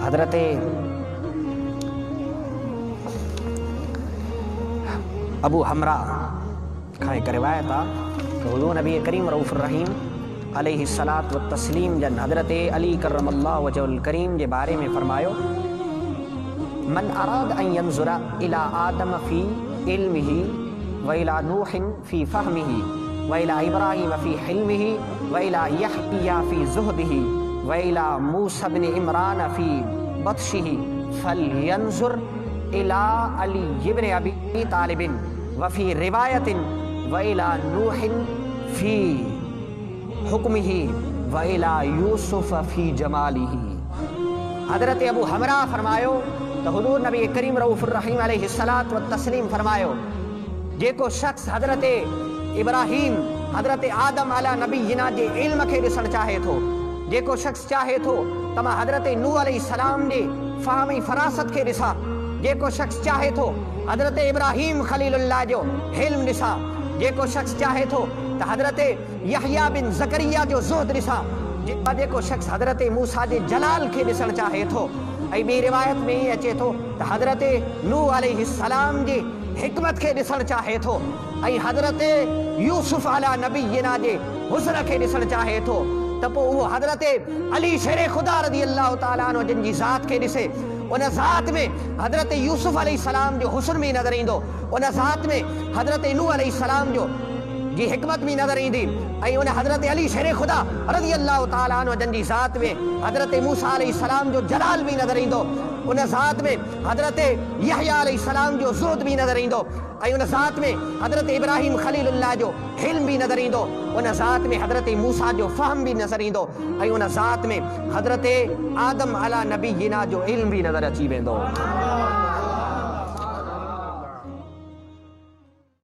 हज़रत अबू हमरा खां हिकु रिवायत आहे त हुज़ूर नबी करीम रऊफ़ुर रहीम अलैहिस्सलात व तस्लीम जन हज़रत अली करमल्लाहु वजहुल करीम जे बारे में फरमायो, मन अराद अन यंज़ुरा इला आदम फ़ी इल्मिही व इला नूहिन फ़ी फ़हमिही व इला इब्राहीम फ़ी हिल्मिही व इला यहया फ़ी ज़ुहदिही व इला मूसा बिन इमरान फ़ी बत्शिही फ़लयंज़ुर इला अली इब्न अबी तालिबिन व फ़ी रिवायतिन व इला नूहिन फ़ी हुक्मिही व इला यूसुफ फ़ी जमालिही। हज़रत अबू हमरा फरमायो तो हुज़ूर नबी करीम रऊफ़ुर रहीम अलैहिस्सलात व तस्लीम फरमायो, जेको शख्स हज़रत इब्राहीम हज़रत आदम अला नबीना जे इल्म खे ॾिसणु चाहे थो, जेको शख्स चाहे थो त मां हज़रत नूह अलैहिस्सलाम जे फ़हमी फ़रासत खे ॾिसां, जेको शख्स चाहे थो हज़रत इब्राहीम खलीलुल्लाह जो हिल्म ॾिसां, जेको शख्स चाहे थो त हज़रत यहया बिन ज़करिया जो ज़ुहद ॾिसां, जेको शख्स हज़रत मूसा जे जलाल खे ॾिसणु चाहे थो। ऐं ॿी रिवायत में ई अचे थो त हज़रत नूह अलैहिस्सलाम जी हिकमत खे ॾिसणु चाहे थो ऐं हज़रत यूसुफ अला नबीना जे हुस्न खे ॾिसणु चाहे थो त पोइ उहो हज़रत अली शेर ख़ुदा रज़ी अल्लाह ताला अन्हु जिन जी ज़ात खे ॾिसे, उन ज़ात में हज़रत यूसुफ अलैहिस्सलाम जो हुस्न भी नज़र ईंदो, उन ज़ात में हज़रत नूह अलैहिस्सलाम जो जी हिकमत भी नज़र ईंदी ऐं उन हज़रत अली शेर ख़ुदा रज़ी अल्लाह ताला अन्हु जिन जी ज़ात में हज़रत मूसा अलैहिस्सलाम जो जलाल भी नज़र ईंदो, उन ज़ात में हज़रत यहया अलैहिस्सलाम जो ज़ुहद भी नज़र ईंदो ऐं उन ज़ात में हज़रत इब्राहीम खलीलुल्लाह जो हिल्म भी नज़र ईंदो, उन ज़ात में हज़रत मूसा जो फ़हम भी नज़र ईंदो ऐं उन ज़ात में हज़रत आदम अला नबीना जो इल्म भी नज़र अची वेंदो।